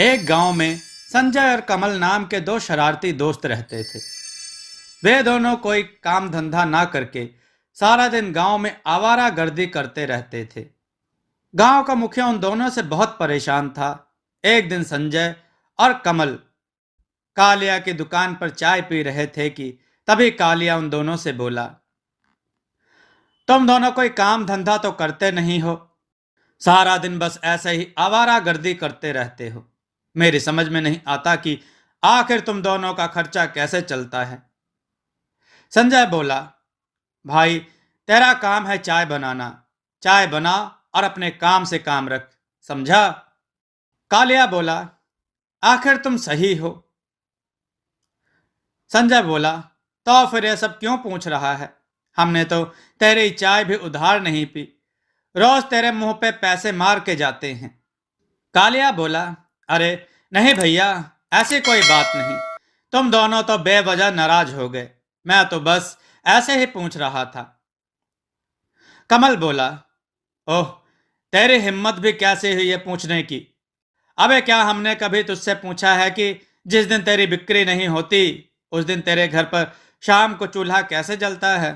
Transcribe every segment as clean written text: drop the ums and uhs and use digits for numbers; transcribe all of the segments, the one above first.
एक गांव में संजय और कमल नाम के दो शरारती दोस्त रहते थे। वे दोनों कोई काम धंधा ना करके सारा दिन गांव में आवारा गर्दी करते रहते थे। गांव का मुखिया उन दोनों से बहुत परेशान था। एक दिन संजय और कमल कालिया की दुकान पर चाय पी रहे थे कि तभी कालिया उन दोनों से बोला, तुम दोनों कोई काम धंधा तो करते नहीं हो, सारा दिन बस ऐसे ही आवारा गर्दी करते रहते हो। मेरी समझ में नहीं आता कि आखिर तुम दोनों का खर्चा कैसे चलता है। संजय बोला, भाई तेरा काम है चाय बनाना, चाय बना और अपने काम से काम रख, समझा। कालिया बोला, आखिर तुम सही हो। संजय बोला, तो फिर यह सब क्यों पूछ रहा है? हमने तो तेरी चाय भी उधार नहीं पी, रोज तेरे मुंह पे पैसे मार के जाते हैं। कालिया बोला, अरे नहीं भैया, ऐसी कोई बात नहीं, तुम दोनों तो बेवजह नाराज हो गए, मैं तो बस ऐसे ही पूछ रहा था। कमल बोला, ओह, तेरी हिम्मत भी कैसे हुई ये पूछने की? अबे क्या हमने कभी तुझसे पूछा है कि जिस दिन तेरी बिक्री नहीं होती उस दिन तेरे घर पर शाम को चूल्हा कैसे जलता है?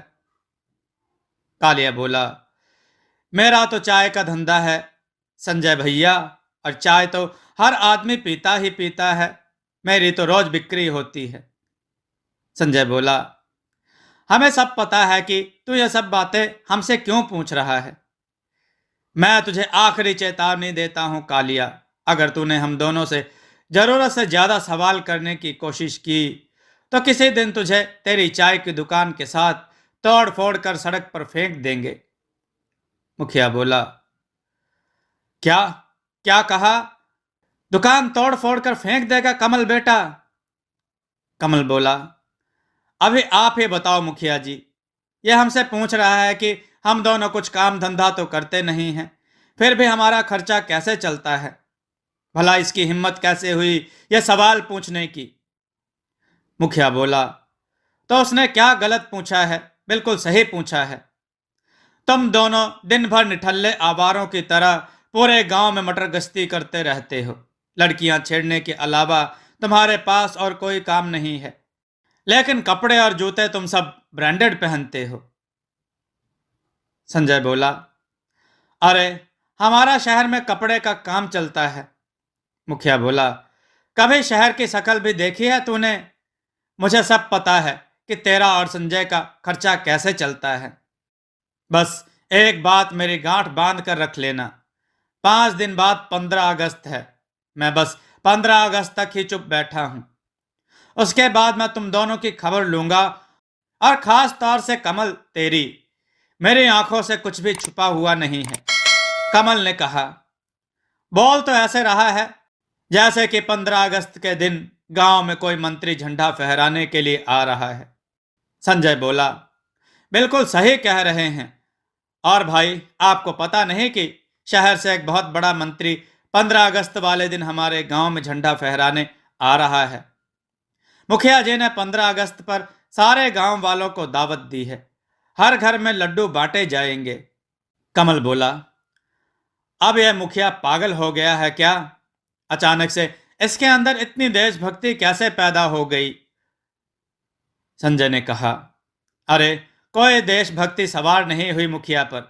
कालिया बोला, मेरा तो चाय का धंधा है संजय भैया, और चाय तो हर आदमी पीता ही पीता है, मेरी तो रोज बिक्री होती है। संजय बोला, हमें सब पता है कि तू ये सब बातें हमसे क्यों पूछ रहा है। मैं तुझे आखिरी चेतावनी देता हूं कालिया, अगर तूने हम दोनों से जरूरत से ज्यादा सवाल करने की कोशिश की तो किसी दिन तुझे तेरी चाय की दुकान के साथ तोड़ फोड़ कर सड़क पर फेंक देंगे। मुखिया बोला, क्या क्या कहा? दुकान तोड़ फोड़ कर फेंक देगा कमल बेटा? कमल बोला, अभी आप ही बताओ मुखिया जी, ये हमसे पूछ रहा है कि हम दोनों कुछ काम धंधा तो करते नहीं हैं, फिर भी हमारा खर्चा कैसे चलता है। भला इसकी हिम्मत कैसे हुई यह सवाल पूछने की? मुखिया बोला, तो उसने क्या गलत पूछा है? बिल्कुल सही पूछा है। तुम दोनों दिन भर निठल्ले आवारों की तरह पूरे गांव में मटर गश्ती करते रहते हो। लड़कियां छेड़ने के अलावा तुम्हारे पास और कोई काम नहीं है, लेकिन कपड़े और जूते तुम सब ब्रांडेड पहनते हो। संजय बोला, अरे हमारा शहर में कपड़े का काम चलता है। मुखिया बोला, कभी शहर की शक्ल भी देखी है तूने? मुझे सब पता है कि तेरा और संजय का खर्चा कैसे चलता है। बस एक बात मेरी गांठ बांध कर रख लेना, 5 दिन बाद 15 अगस्त है, मैं बस 15 अगस्त तक ही चुप बैठा हूं। उसके बाद मैं तुम दोनों की खबर लूंगा, और खास तौर से कमल तेरी। मेरी आंखों से कुछ भी छुपा हुआ नहीं है। कमल ने कहा, बोल तो ऐसे रहा है जैसे कि 15 अगस्त के दिन गांव में कोई मंत्री झंडा फहराने के लिए आ रहा है। संजय बोला, बिल्कुल सही कह रहे हैं, और भाई आपको पता नहीं कि शहर से एक बहुत बड़ा मंत्री 15 अगस्त वाले दिन हमारे गांव में झंडा फहराने आ रहा है। मुखिया जी ने 15 अगस्त पर सारे गांव वालों को दावत दी है, हर घर में लड्डू बांटे जाएंगे। कमल बोला, अब यह मुखिया पागल हो गया है क्या? अचानक से इसके अंदर इतनी देशभक्ति कैसे पैदा हो गई? संजय ने कहा, अरे कोई देशभक्ति सवार नहीं हुई मुखिया पर,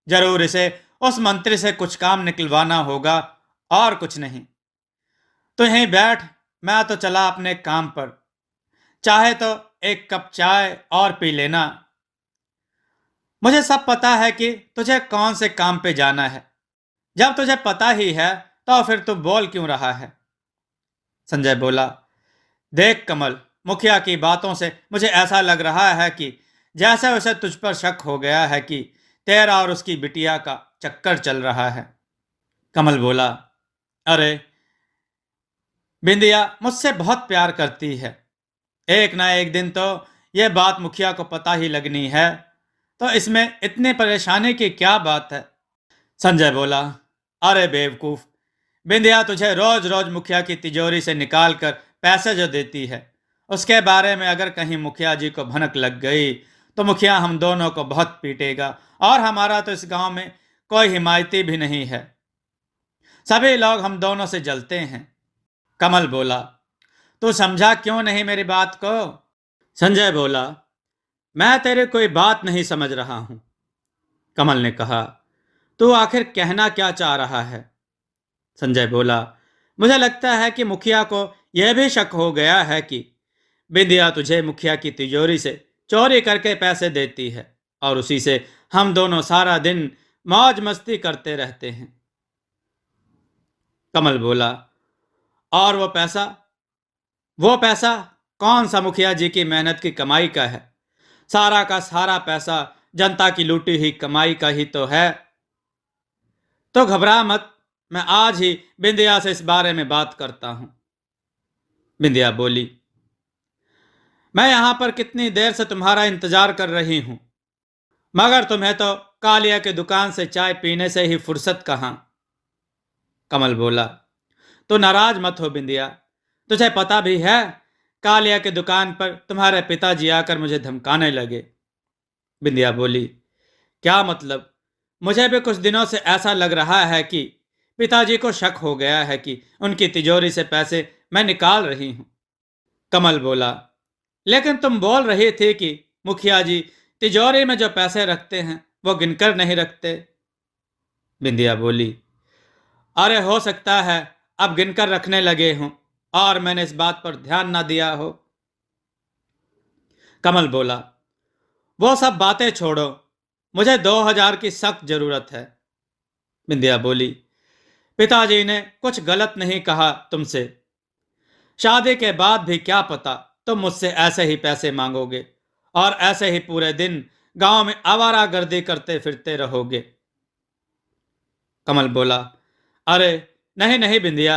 जरूर इसे उस मंत्री से कुछ काम निकलवाना होगा और कुछ नहीं। तो यहीं बैठ, मैं तो चला अपने काम पर, चाहे तो एक कप चाय और पी लेना। मुझे सब पता है कि तुझे कौन से काम पे जाना है। जब तुझे पता ही है तो फिर तू बोल क्यों रहा है? संजय बोला, देख कमल, मुखिया की बातों से मुझे ऐसा लग रहा है कि जैसे उसे तुझ पर शक हो गया है कि तेरा और उसकी बिटिया का चक्कर चल रहा है। कमल बोला, अरे बिंदिया मुझसे बहुत प्यार करती है, एक ना एक दिन तो यह बात मुखिया को पता ही लगनी है, तो इसमें इतनी परेशानी की क्या बात है? संजय बोला, अरे बेवकूफ, बिंदिया तुझे रोज रोज मुखिया की तिजोरी से निकाल कर पैसे जो देती है, उसके बारे में अगर कहीं मुखिया जी को भनक लग गई तो मुखिया हम दोनों को बहुत पीटेगा, और हमारा तो इस गांव में कोई हिमायती भी नहीं है, सभी लोग हम दोनों से जलते हैं। कमल बोला, तू समझा क्यों नहीं मेरी बात को? संजय बोला, मैं तेरे कोई बात नहीं समझ रहा हूं। कमल ने कहा, तू आखिर कहना क्या चाह रहा है? संजय बोला, मुझे लगता है कि मुखिया को यह भी शक हो गया है कि बिंदिया तुझे मुखिया की तिजोरी से चोरी करके पैसे देती है और उसी से हम दोनों सारा दिन मौज मस्ती करते रहते हैं। कमल बोला, और वो पैसा कौन सा मुखिया जी की मेहनत की कमाई का है? सारा का सारा पैसा जनता की लूटी हुई कमाई का ही तो है। तो घबरा मत, मैं आज ही बिंदिया से इस बारे में बात करता हूं। बिंदिया बोली, मैं यहां पर कितनी देर से तुम्हारा इंतजार कर रही हूं, मगर तुम्हें तो कालिया की दुकान से चाय पीने से ही फुर्सत कहां। कमल बोला, तो नाराज मत हो बिंदिया, तुझे पता भी है कालिया की दुकान पर तुम्हारे पिताजी आकर मुझे धमकाने लगे। बिंदिया बोली, क्या मतलब? मुझे भी कुछ दिनों से ऐसा लग रहा है कि पिताजी को शक हो गया है कि उनकी तिजोरी से पैसे मैं निकाल रही हूं। कमल बोला, लेकिन तुम बोल रही थी कि मुखिया जी तिजोरी में जो पैसे रखते हैं वो गिनकर नहीं रखते। बिंदिया बोली, अरे हो सकता है अब गिनकर रखने लगे हों और मैंने इस बात पर ध्यान ना दिया हो। कमल बोला, वो सब बातें छोड़ो, मुझे 2,000 की सख्त जरूरत है। बिंदिया बोली, पिताजी ने कुछ गलत नहीं कहा तुमसे। शादी के बाद भी क्या पता तुम मुझसे ऐसे ही पैसे मांगोगे और ऐसे ही पूरे दिन गांव में आवारागर्दी करते फिरते रहोगे। कमल बोला, अरे नहीं नहीं बिंदिया,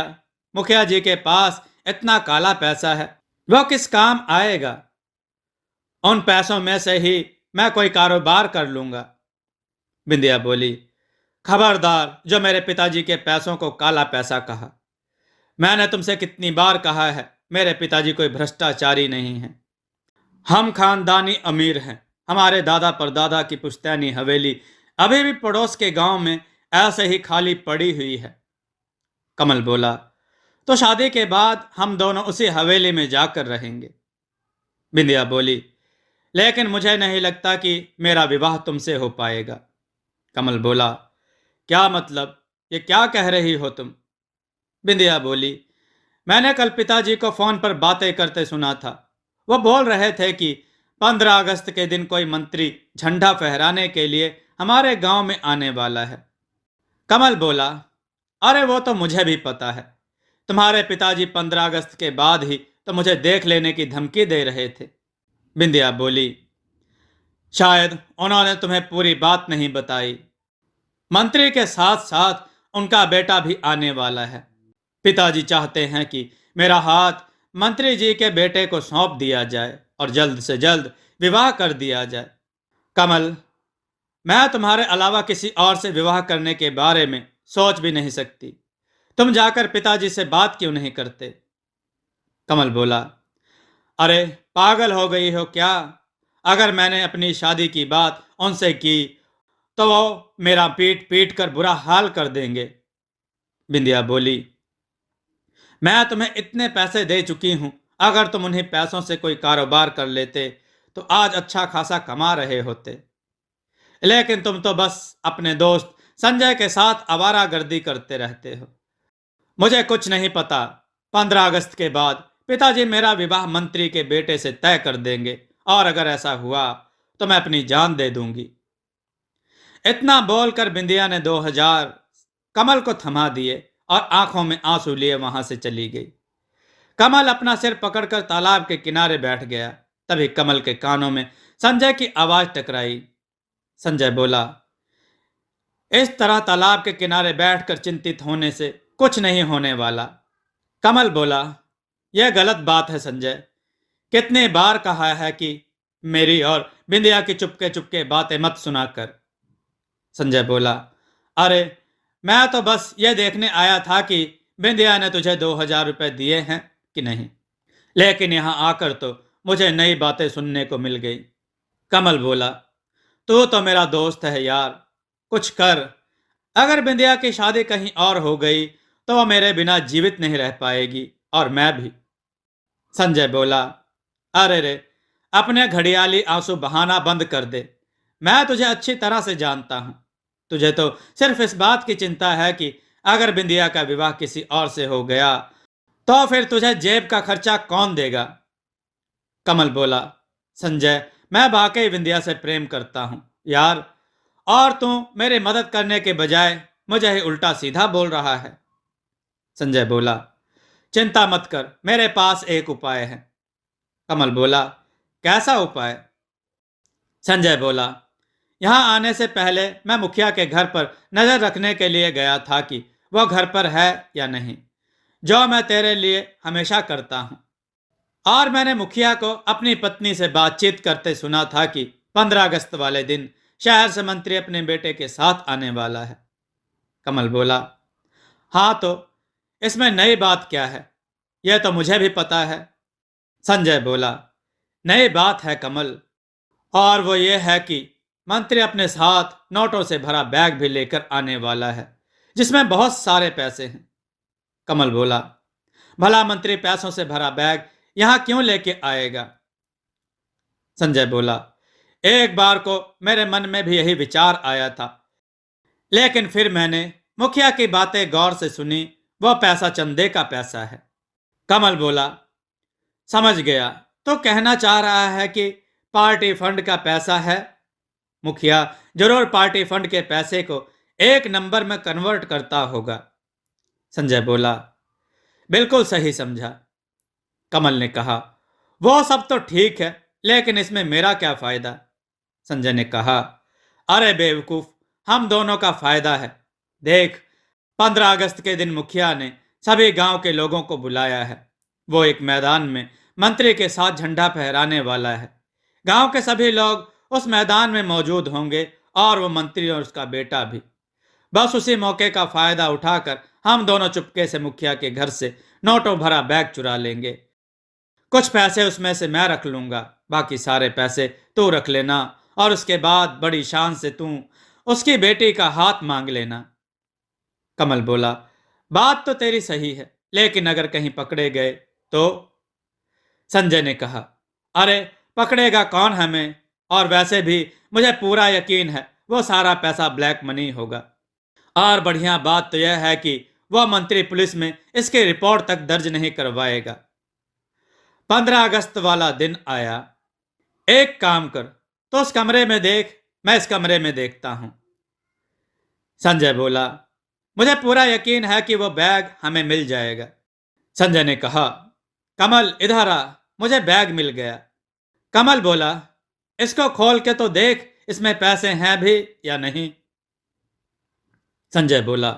मुखिया जी के पास इतना काला पैसा है, वह किस काम आएगा? उन पैसों में से ही मैं कोई कारोबार कर लूंगा। बिंदिया बोली, खबरदार जो मेरे पिताजी के पैसों को काला पैसा कहा। मैंने तुमसे कितनी बार कहा है मेरे पिताजी कोई भ्रष्टाचारी नहीं है। हम खानदानी अमीर हैं। हमारे दादा परदादा की पुश्तैनी हवेली अभी भी पड़ोस के गांव में ऐसे ही खाली पड़ी हुई है। कमल बोला, तो शादी के बाद हम दोनों उसी हवेली में जाकर रहेंगे। बिंदिया बोली, लेकिन मुझे नहीं लगता कि मेरा विवाह तुमसे हो पाएगा। कमल बोला, क्या मतलब? ये क्या कह रही हो तुम? बिंदिया बोली, मैंने कल पिताजी को फोन पर बातें करते सुना था। वो बोल रहे थे कि 15 अगस्त के दिन कोई मंत्री झंडा फहराने के लिए हमारे गांव में आने वाला है। कमल बोला, अरे वो तो मुझे भी पता है। तुम्हारे पिताजी 15 अगस्त के बाद ही तो मुझे देख लेने की धमकी दे रहे थे। बिंदिया बोली, शायद उन्होंने तुम्हें पूरी बात नहीं बताई। मंत्री के साथ साथ उनका बेटा भी आने वाला है। पिताजी चाहते हैं कि मेरा हाथ मंत्री जी के बेटे को सौंप दिया जाए और जल्द से जल्द विवाह कर दिया जाए। कमल, मैं तुम्हारे अलावा किसी और से विवाह करने के बारे में सोच भी नहीं सकती। तुम जाकर पिताजी से बात क्यों नहीं करते? कमल बोला, अरे पागल हो गई हो क्या? अगर मैंने अपनी शादी की बात उनसे की तो वो मेरा पीट पीट कर बुरा हाल कर देंगे। बिंदिया बोली, मैं तुम्हें इतने पैसे दे चुकी हूं, अगर तुम उन्हीं पैसों से कोई कारोबार कर लेते तो आज अच्छा खासा कमा रहे होते। लेकिन तुम तो बस अपने दोस्त संजय के साथ आवारागर्दी करते रहते हो। मुझे कुछ नहीं पता। 15 अगस्त के बाद पिताजी मेरा विवाह मंत्री के बेटे से तय कर देंगे और अगर ऐसा हुआ तो मैं अपनी जान दे दूंगी। इतना बोलकर बिंदिया ने 2,000 कमल को थमा दिए और आंखों में आंसू लिए वहां से चली गई। कमल अपना सिर पकड़कर तालाब के किनारे बैठ गया। तभी कमल के कानों में संजय की आवाज टकराई। संजय बोला, इस तरह तालाब के किनारे बैठकर चिंतित होने से कुछ नहीं होने वाला। कमल बोला, यह गलत बात है संजय। कितने बार कहा है कि मेरी और बिंदिया की चुपके चुपके बातें मत सुना कर। संजय बोला, अरे मैं तो बस यह देखने आया था कि बिंदिया ने तुझे 2,000 रुपए दिए हैं कि नहीं, लेकिन यहां आकर तो मुझे नई बातें सुनने को मिल गई। कमल बोला, तू तो मेरा दोस्त है यार, कुछ कर। अगर बिंदिया की शादी कहीं और हो गई तो वह मेरे बिना जीवित नहीं रह पाएगी और मैं भी। संजय बोला, अरे रे, अपने घड़ियाली आंसू बहाना बंद कर दे। मैं तुझे अच्छी तरह से जानता हूं। तुझे तो सिर्फ इस बात की चिंता है कि अगर बिंदिया का विवाह किसी और से हो गया तो फिर तुझे जेब का खर्चा कौन देगा। कमल बोला, संजय, मैं वाकई बिंदिया से प्रेम करता हूं यार, और तू मेरी मदद करने के बजाय मुझे ही उल्टा सीधा बोल रहा है। संजय बोला, चिंता मत कर, मेरे पास एक उपाय है। कमल बोला, कैसा उपाय? संजय बोला, यहां आने से पहले मैं मुखिया के घर पर नजर रखने के लिए गया था कि वह घर पर है या नहीं, जो मैं तेरे लिए हमेशा करता हूं। और मैंने मुखिया को अपनी पत्नी से बातचीत करते सुना था कि 15 अगस्त वाले दिन शहर से मंत्री अपने बेटे के साथ आने वाला है। कमल बोला, हाँ तो इसमें नई बात क्या है? यह तो मुझे भी पता है। संजय बोला, नई बात है कमल, और वो ये है कि मंत्री अपने साथ नोटों से भरा बैग भी लेकर आने वाला है, जिसमें बहुत सारे पैसे हैं। कमल बोला, भला मंत्री पैसों से भरा बैग यहां क्यों लेके आएगा? संजय बोला, एक बार को मेरे मन में भी यही विचार आया था, लेकिन फिर मैंने मुखिया की बातें गौर से सुनी। वह पैसा चंदे का पैसा है। कमल बोला, समझ गया, तो कहना चाह रहा है कि पार्टी फंड का पैसा है। मुखिया जरूर पार्टी फंड के पैसे को एक नंबर में कन्वर्ट करता होगा। संजय बोला, बिल्कुल सही समझा। कमल ने कहा, वो सब तो ठीक है, लेकिन इसमें मेरा क्या फायदा? संजय ने कहा, अरे बेवकूफ, हम दोनों का फायदा है। देख, 15 अगस्त के दिन मुखिया ने सभी गांव के लोगों को बुलाया है। वो एक मैदान में मंत्री के साथ झंडा फहराने वाला है। गांव के सभी लोग उस मैदान में मौजूद होंगे, और वो मंत्री और उसका बेटा भी। बस उसी मौके का फायदा उठाकर हम दोनों चुपके से मुखिया के घर से नोटों भरा बैग चुरा लेंगे। कुछ पैसे उसमें से मैं रख लूंगा, बाकी सारे पैसे तू रख लेना, और उसके बाद बड़ी शान से तू उसकी बेटी का हाथ मांग लेना। कमल बोला, बात तो तेरी सही है, लेकिन अगर कहीं पकड़े गए तो? संजय ने कहा, अरे पकड़ेगा कौन हमें? और वैसे भी मुझे पूरा यकीन है वो सारा पैसा ब्लैक मनी होगा। और बढ़िया बात तो यह है कि वह मंत्री पुलिस में इसकी रिपोर्ट तक दर्ज नहीं करवाएगा। 15 अगस्त वाला दिन आया। एक काम कर, तो उस कमरे में देख, मैं इस कमरे में देखता हूं। संजय बोला, मुझे पूरा यकीन है कि वो बैग हमें मिल जाएगा। संजय ने कहा, कमल इधर आ, मुझे बैग मिल गया। कमल बोला, इसको खोल के तो देख, इसमें पैसे हैं भी या नहीं। संजय बोला,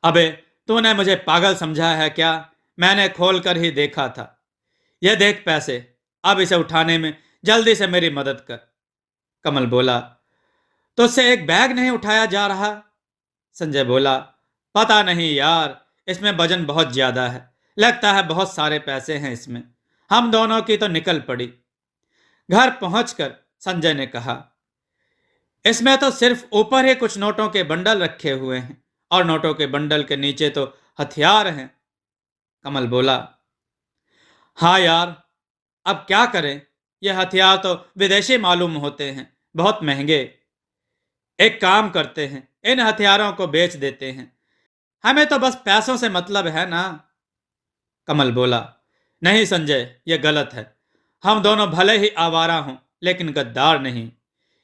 अबे तूने मुझे पागल समझा है क्या? मैंने खोल कर ही देखा था। ये देख पैसे, अब इसे उठाने में जल्दी से मेरी मदद कर। कमल बोला, तो उससे एक बैग नहीं उठाया जा रहा? संजय बोला, पता नहीं यार, इसमें वजन बहुत ज्यादा है, लगता है बहुत सारे पैसे हैं इसमें। हम दोनों की तो निकल पड़ी। घर पहुंचकर संजय ने कहा, इसमें तो सिर्फ ऊपर ही कुछ नोटों के बंडल रखे हुए हैं, और नोटों के बंडल के नीचे तो हथियार हैं। कमल बोला, हाँ यार, अब क्या करें? यह हथियार तो विदेशी मालूम होते हैं, बहुत महंगे। एक काम करते हैं, इन हथियारों को बेच देते हैं, हमें तो बस पैसों से मतलब है ना। कमल बोला, नहीं संजय, यह गलत है। हम दोनों भले ही आवारा हों, लेकिन गद्दार नहीं।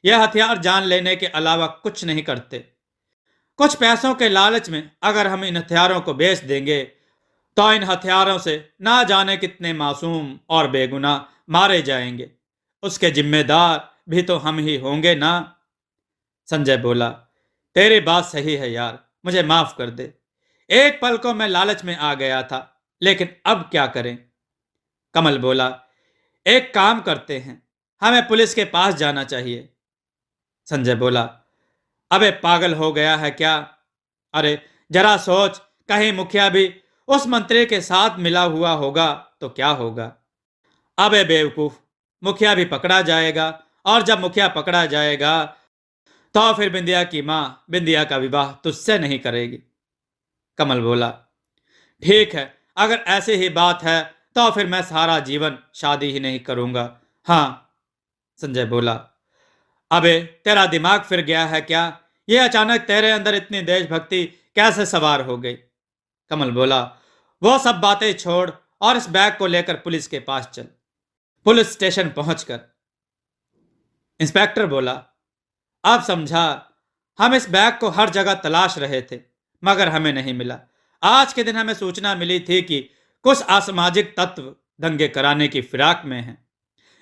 यह हथियार जान लेने के अलावा कुछ नहीं करते। कुछ पैसों के लालच में अगर हम इन हथियारों को बेच देंगे तो इन हथियारों से ना जाने कितने मासूम और बेगुनाह मारे जाएंगे। उसके जिम्मेदार भी तो हम ही होंगे ना। संजय बोला, तेरी बात सही है यार, मुझे माफ कर दे। एक पल को मैं लालच में आ गया था, लेकिन अब क्या करें? कमल बोला, एक काम करते हैं, हमें पुलिस के पास जाना चाहिए। संजय बोला, अबे पागल हो गया है क्या? अरे जरा सोच, कहीं मुखिया भी उस मंत्री के साथ मिला हुआ होगा तो क्या होगा? अबे बेवकूफ, मुखिया भी पकड़ा जाएगा, और जब मुखिया पकड़ा जाएगा तो फिर बिंदिया की मां बिंदिया का विवाह तुझसे नहीं करेगी। कमल बोला, ठीक है, अगर ऐसी ही बात है तो फिर मैं सारा जीवन शादी ही नहीं करूंगा। हाँ, संजय बोला। अबे, तेरा दिमाग फिर गया है क्या? ये अचानक तेरे अंदर इतनी देशभक्ति कैसे सवार हो गई? कमल बोला, वो सब बातें छोड़ और इस बैग को लेकर पुलिस के पास चल। पुलिस स्टेशन पहुंचकर इंस्पेक्टर बोला, अब समझा, हम इस बैग को हर जगह तलाश रहे थे मगर हमें नहीं मिला। आज के दिन हमें सूचना मिली थी कि कुछ असामाजिक तत्व दंगे कराने की फिराक में हैं।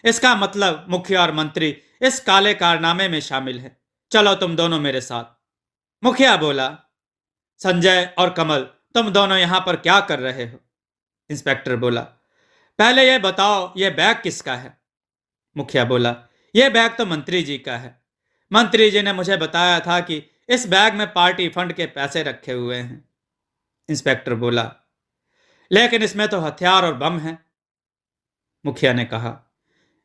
इसका मतलब मुखिया और मंत्री इस काले कारनामे में शामिल है। चलो तुम दोनों मेरे साथ। मुखिया बोला, संजय और कमल, तुम दोनों यहां पर क्या कर रहे हो? इंस्पेक्टर बोला, पहले यह बताओ, यह बैग किसका है? मुखिया बोला, यह बैग तो मंत्री जी का है। मंत्री जी ने मुझे बताया था कि इस बैग में पार्टी फंड के पैसे रखे हुए हैं। इंस्पेक्टर बोला, लेकिन इसमें तो हथियार और बम है। मुखिया ने कहा,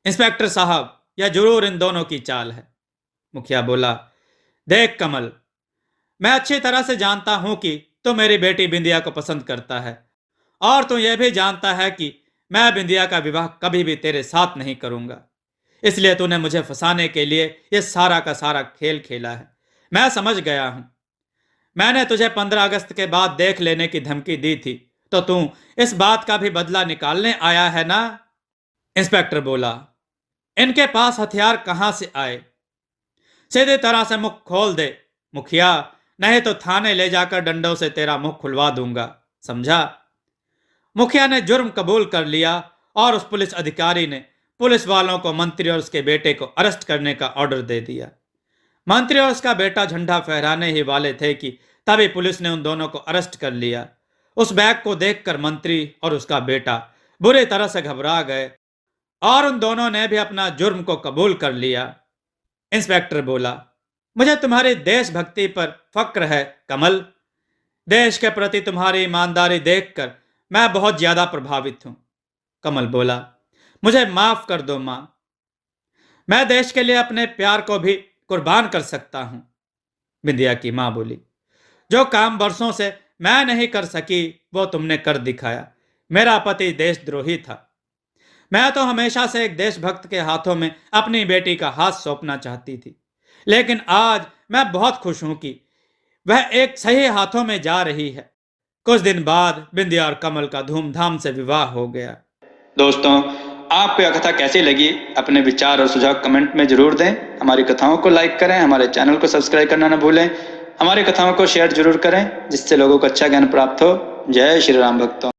इंस्पेक्टर साहब, यह जरूर इन दोनों की चाल है। मुखिया बोला, देख कमल, मैं अच्छी तरह से जानता हूं कि तू मेरी बेटी बिंदिया को पसंद करता है और तू यह भी जानता है कि मैं बिंदिया का विवाह कभी भी तेरे साथ नहीं करूंगा। इसलिए तूने मुझे फंसाने के लिए यह सारा का सारा खेल खेला है। मैं समझ गया हूं। मैंने तुझे 15 अगस्त के बाद देख लेने की धमकी दी थी, तो तू इस बात का भी बदला निकालने आया है ना? इंस्पेक्टर बोला, इनके पास हथियार कहां से आए? सीधी तरह से मुख खोल दे मुखिया, नहीं तो थाने ले जाकर डंडों से तेरा मुंह खुलवा दूंगा, समझा? मुखिया ने जुर्म कबूल कर लिया और उस पुलिस अधिकारी ने पुलिस वालों को मंत्री और उसके बेटे को अरेस्ट करने का ऑर्डर दे दिया। मंत्री और उसका बेटा झंडा फहराने ही वाले थे कि तभी पुलिस ने उन दोनों को अरेस्ट कर लिया। उस बैग को देखकर मंत्री और उसका बेटा बुरी तरह से घबरा गए और उन दोनों ने भी अपना जुर्म को कबूल कर लिया। इंस्पेक्टर बोला, मुझे तुम्हारी देशभक्ति पर फक्र है कमल। देश के प्रति तुम्हारी ईमानदारी देखकर मैं बहुत ज्यादा प्रभावित हूं। कमल बोला, मुझे माफ कर दो मां, मैं देश के लिए अपने प्यार को भी कुर्बान कर सकता हूं। बिंदिया की मां बोली, जो काम बरसों से मैं नहीं कर सकी वो तुमने कर दिखाया। मेरा पति देशद्रोही था। मैं तो हमेशा से एक देशभक्त के हाथों में अपनी बेटी का हाथ सौंपना चाहती थी, लेकिन आज मैं बहुत खुश हूं कि वह एक सही हाथों में जा रही है। कुछ दिन बाद बिंदिया और कमल का धूमधाम से विवाह हो गया। दोस्तों, आपको यह कथा कैसी लगी? अपने विचार और सुझाव कमेंट में जरूर दें। हमारी कथाओं को लाइक करें, हमारे चैनल को सब्सक्राइब करना न भूलें। हमारी कथाओं को शेयर जरूर करें जिससे लोगों को अच्छा ज्ञान प्राप्त हो। जय श्री राम भक्तों।